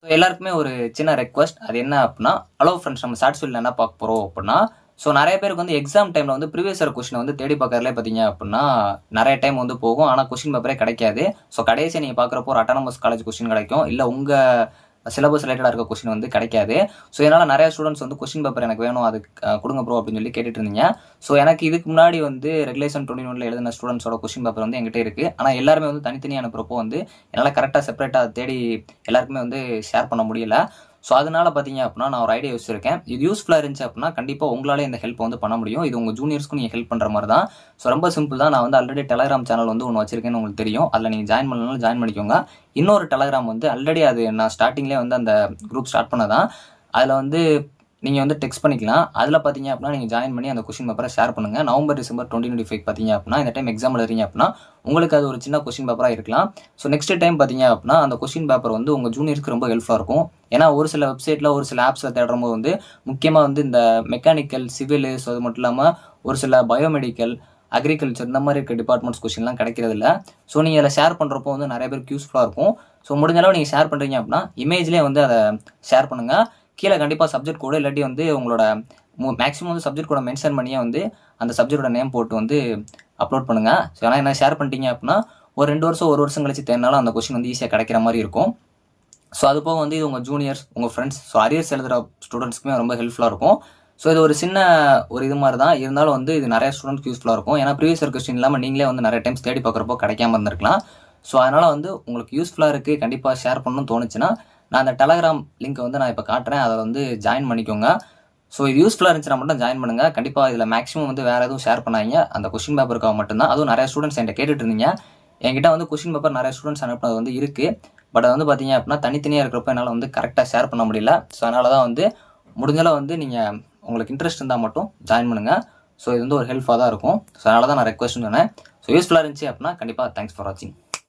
So எல்லாருக்குமே ஒரு சின்ன ரெக்வஸ்ட். அது என்ன அப்டின்னா, ஹலோ ஃப்ரெண்ட்ஸ், நம்ம ஷார்ட்ஸ் வீடியோல என்ன பார்க்க போறோம் அப்டின்னா, ஸோ நெறைய பேருக்கு வந்து எக்ஸாம் டைம்ல வந்து ப்ரீவியஸ் இயர் கொஸ்டின வந்து தேடி பார்க்கறதுலே பார்த்தீங்க அப்டின்னா, நெறைய டைம் வந்து போகும். ஆனா கொஸ்டின் பேப்பரே கிடைக்காது. ஸோ கடைசியா நீங்க பார்க்குறப்போ ஒரு அட்டானமஸ் காலேஜ் கொஸ்டின் கிடைக்கும். இல்ல உங்க சிலபஸ் ரிலேட்டடா இருக்க கொஸ்டின் வந்து கிடைக்காது. ஸோ இதனால நெறைய ஸ்டூடண்ட்ஸ் வந்து கொஸ்டின் பேப்பர் எனக்கு வேணும், அது குடுங்க ப்ரோ அப்படின்னு சொல்லி கேட்டுட்டு இருந்தீங்க. ஸோ எனக்கு இதுக்கு முன்னாடி வந்து ரெகுலேஷன் 21ல எழுதின ஸ்டூடண்ட்ஸோட கொஸ்டின் பேப்பர் வந்து என்கிட்ட இருக்கு. ஆனா எல்லாருமே வந்து தனித்தனியா அனுப்புறப்போ வந்து என்னால கரெக்ட்டா செப்பரேட்டா தேடி எல்லாருக்குமே வந்து ஷேர் பண்ண முடியல. ஸோ அதனால பார்த்தீங்க அப்படின்னா, நான் ஒரு ஐடியா யோசிச்சிருக்கேன். இது யூஸ்ஃபுல்லா இருந்துச்சு அப்படின்னா, கண்டிப்பா உங்களால இந்த ஹெல்ப் வந்து பண்ண முடியும். இது உங்க ஜூனியர்ஸ்க்கும் நீங்க ஹெல்ப் பண்ற மாரி தான். ஸோ ரொம்ப சிம்பிள் தான். நான் வந்து ஆல்ரெடி டெலகிராம் சேனல் வந்து ஒண்ணு வச்சிருக்கேன்னு உங்களுக்கு தெரியும். அதில நீங்க ஜாயின் பண்ணலனாலும் ஜாயின் பண்ணிக்கோங்க. இன்னொரு டெலகிராம் வந்து ஆல்ரெடி அது நான் ஸ்டார்ட்டிங்லேயே வந்து அந்த குரூப் ஸ்டார்ட் பண்ணதான். அதில வந்து நீங்க வந்து டெக்ஸ்ட் பண்ணிக்கலாம். அதில பார்த்தீங்க அப்படின்னா, நீங்க ஜாயின் பண்ணி அந்த கொஸ்டின் பேப்பர ஷேர் பண்ணுங்க. நவம்பர், டிசம்பர் 2025 பார்த்தீங்க அப்படின்னா, இந்த டைம் எக்ஸாம் எழுதுறீங்க அப்படின்னா, உங்களுக்கு அது ஒரு சின்ன கொஸ்டின் பேப்பரா இருக்கலாம். ஸோ நெக்ஸ்ட் டைம் பார்த்தீங்க அப்படின்னா, அந்த கொஸ்டின் பேப்பர் வந்து உங்க ஜூனியர்ஸ்க்கு ரொம்ப ஹெல்ப்ஃபுல்லா இருக்கும். ஏன்னா ஒரு சில வெப்சைட்ல, ஒரு சில ஆப்ஸ்ல தேடும்போது வந்து முக்கியமா வந்து இந்த மெக்கானிக்கல், சிவில், ஸோ அது மட்டும் இல்லாம ஒரு சில பயோமெடிக்கல், அக்ரிகல்ச்சர் இந்த மாதிரி இருக்க டிபார்ட்மெண்ட்ஸ் கொஸ்டின்லாம் கிடைக்கிறதில்ல. ஸோ நீங்க அதில ஷேர் பண்றப்போ வந்து நெறைய பேருக்கு யூஸ்ஃபுல்லா இருக்கும். ஸோ முடிஞ்ச அளவு நீங்க ஷேர் பண்றீங்க அப்படின்னா, இமேஜ்லயே வந்து அத ஷேர் பண்ணுங்க. கீழ கண்டிப்பா சப்ஜெக்ட் கோடு இல்லாட்டி வந்து உங்களோட மேக்ஸிமம் வந்து சப்ஜெக்ட் கோட மென்ஷன் பண்ணியே வந்து அந்த சப்ஜெக்ட்டோட நேம் போட்டு வந்து அப்லோட் பண்ணுங்க. ஸோ ஏன்னா என்ன ஷேர் பண்ணிட்டீங்க அப்படின்னா, ஒரு 2 வருஷம், 1 வருஷம் கழிச்சு தேடினாலும் அந்த கொஸ்டின் வந்து ஈஸியா கிடைக்கிற மாரி இருக்கும். ஸோ அது போக வந்து இது உங்க ஜூனியர்ஸ், உங்க ஃப்ரெண்ட்ஸ், ஸோ அரியர்ஸ் எழுதுற ஸ்டூடண்ட்ஸ்க்குமே ரொம்ப ஹெல்ப்ஃபுல்லா இருக்கும். ஸோ இது ஒரு சின்ன ஒரு இது மாரி தான். இருந்தாலும் வந்து இது நெறைய ஸ்டூடண்ட்ஸ்க்கு யூஸ்ஃபுல்லா இருக்கும். ஏன்னா ப்ரீவியஸ் இயர் கொஸ்டின் இல்லாம நீங்களே வந்து நெறைய டைம்ஸ் தேடி பார்க்குறப்போ கிடைக்காம இருந்திருக்கலாம். ஸோ அதனால வந்து உங்களுக்கு யூஸ்ஃபுல்லா இருக்கு, கண்டிப்பா ஷேர் பண்ணணும்னு தோணுச்சுன்னா, நான் அந்த டெலகிராம் லிங்க் வந்து நான் இப்ப காட்டுறேன். அத வந்து ஜாயின் பண்ணிக்கோங்க. ஸோ இது யூஸ்ஃபுல்லா இருந்துச்சுன்னா மட்டும் ஜாயின் பண்ணுங்க. கண்டிப்பா இதில மேக்ஸிமம் வந்து வேற எதுவும் ஷேர் பண்ணாதீங்க. அந்த கொஸ்டின் பேப்பருக்காக மட்டும் தான். அதுவும் நெறைய ஸ்டூடண்ட்ஸ் என்ட்ட கேட்டுட்டு இருந்தீங்க. என்கிட்ட வந்து கொஸ்டின் பேப்பர் நெறைய ஸ்டூடண்ட்ஸ் அனுப்புனது வந்து இருக்கு. பட் அது வந்து பார்த்தீங்க அப்படின்னா, தனித்தனியா இருக்கிறப்ப என்னால வந்து கரெக்ட்டா ஷேர் பண்ண முடியல. ஸோ அதனால தான் வந்து முடிஞ்ச அளவு வந்து நீங்க உங்களுக்கு இன்ட்ரெஸ்ட் இருந்தா மட்டும் ஜாயின் பண்ணுங்க. ஸோ இது வந்து ஒரு ஹெல்ப்ஃபுல்லா தான் இருக்கும். ஸோ அதனால தான் நான் ரெக்வெஸ்ட்ன்னு சொன்னேன். ஸோ யூஸ்ஃபுல்லா இருந்துச்சு அப்படின்னா, கண்டிப்பா தேங்க்ஸ் ஃபார் வாட்சிங்.